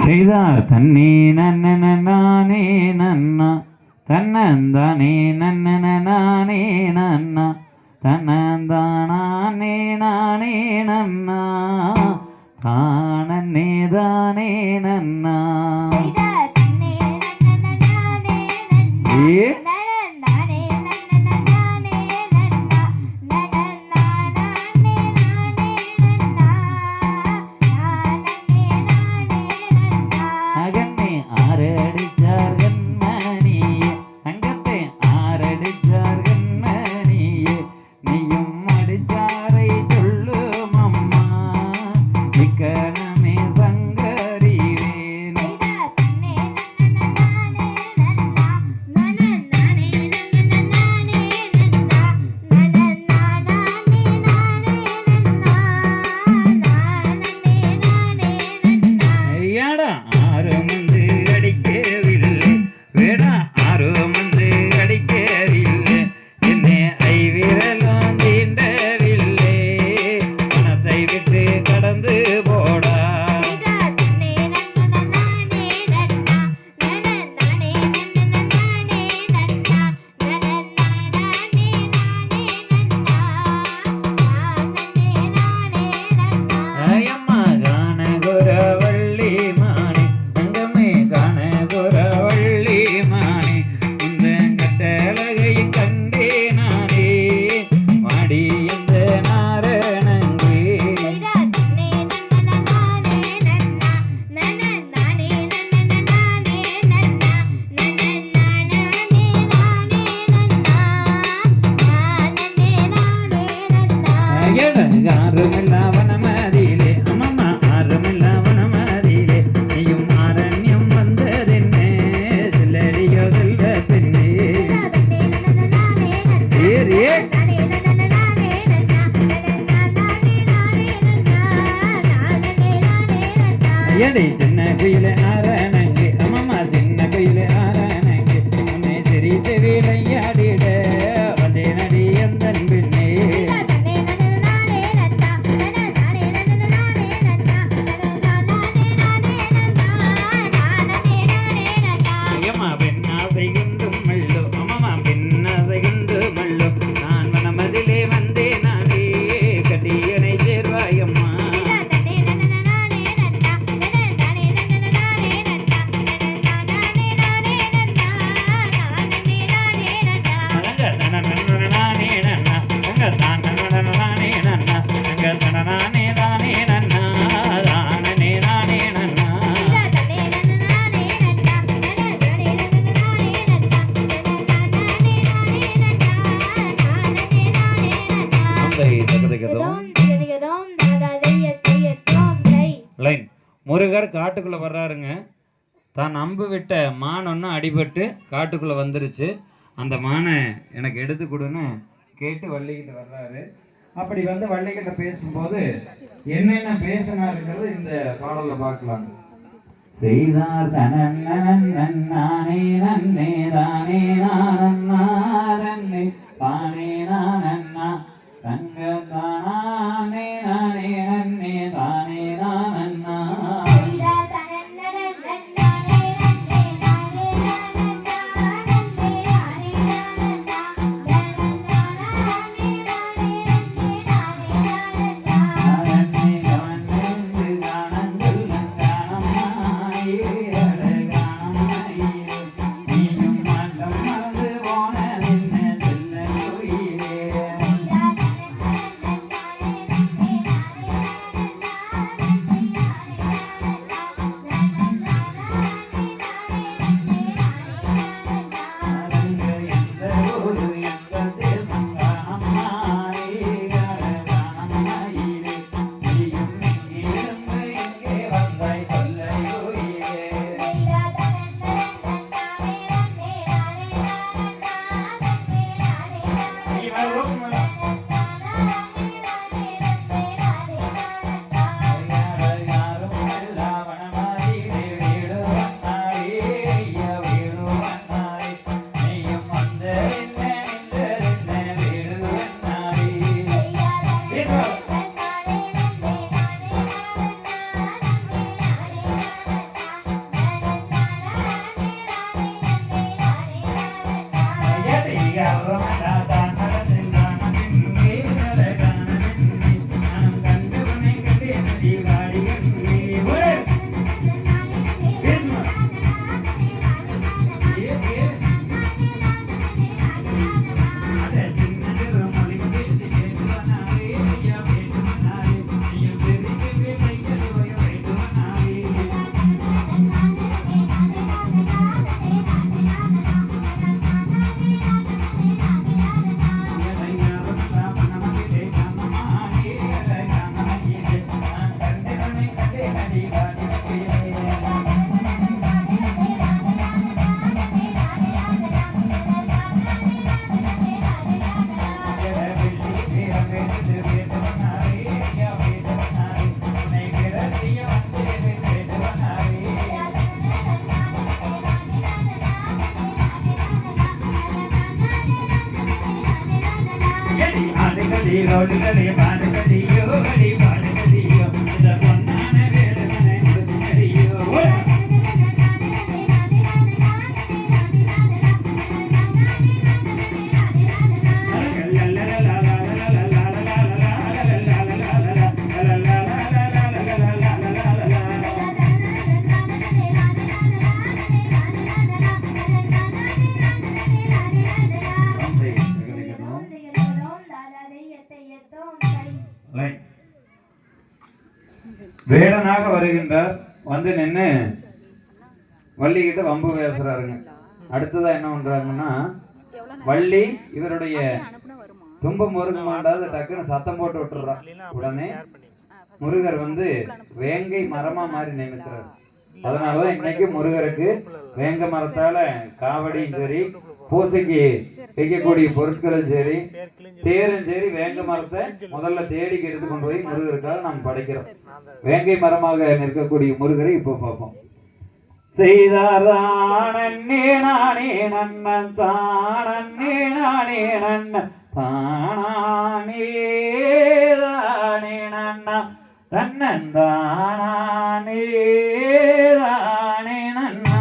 செய்தார் தன்னே நன்னன நானே நன்னா தன்னந்தானே நன்னன நானே நன்னா தன்னந்தானே நானே நன்னா தானே தானே நன்னா ஏ சின்ன குயில ஆரணங்கு அம்மா சின்ன குயில ஆரணங்கு உன்னை சிரித்து விளையாடிட வந்தே நடி எந்தன் பின்னே அம்மா பெண்ணாசை குண்டு மல்லு அம்மா பெண்ணாசை குண்டு மல்லு நான் மனமதிலே வந்தே நானே கட்டியனை சேர்வாயம்மா முருகர் காட்டுக்குள்ள வர்றாருங்க. தான் அம்பு விட்ட மான் ஒன்று அடிபட்டு காட்டுக்குள்ள வந்துருச்சு. அந்த மானை எனக்கு எடுத்து கொடுன்னு கேட்டு வள்ளிக்கிட்ட வர்றாரு. அப்படி வந்து வள்ளிக்கிட்ட பேசும்போது என்னென்ன பேசினாருங்கிறது இந்த பாடல்ல பார்க்கலாம். செய்தார் தனே நன்னே தானே நானே தானே நானண்ணா தங்க தானே நானே நன்னே தானே நானண்ணா பாடுகடி ரோடுகளே பாடுகடியோ வழி பாடுகடியோ இந்த பொன்னான வேடுமனை முடிகடியோ வேடனாக வருகின்றார் வந்து நின்று வள்ளிக்கிட்ட வம்பு பேசுறாருங்க. அடுத்ததா என்ன பண்றாங்கன்னா வள்ளி இவருடைய துன்பம் முருக மாட்டாது டக்குன்னு சத்தம் போட்டு விட்டுறார். உடனே முருகர் வந்து வேங்கை மரமா மாறி நினைக்கிறார். அதனாலதான் இன்னைக்கு முருகருக்கு வேங்க மரத்தால காவடியும் சரி பூசைக்கு வைக்கக்கூடிய பொருட்களும் சரி தேரும் சரி வேங்க மரத்தை முதல்ல தேடிக்கு எடுத்து கொண்டு போய் முருகருக்காக நாம் படைக்கிறோம். வேங்கை மரமாக நிற்கக்கூடிய முருகரை இப்போ பார்ப்போம். செய்தானே நானே நன்னன் தானே நானே நன்னன் தானே தானே நன்னா தன்னன் தானே தானே நன்னா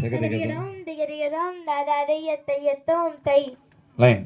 தக தக திகதிகதோம் திகதிகதோம் தாதாதைய தையத்தோம் தை லைன்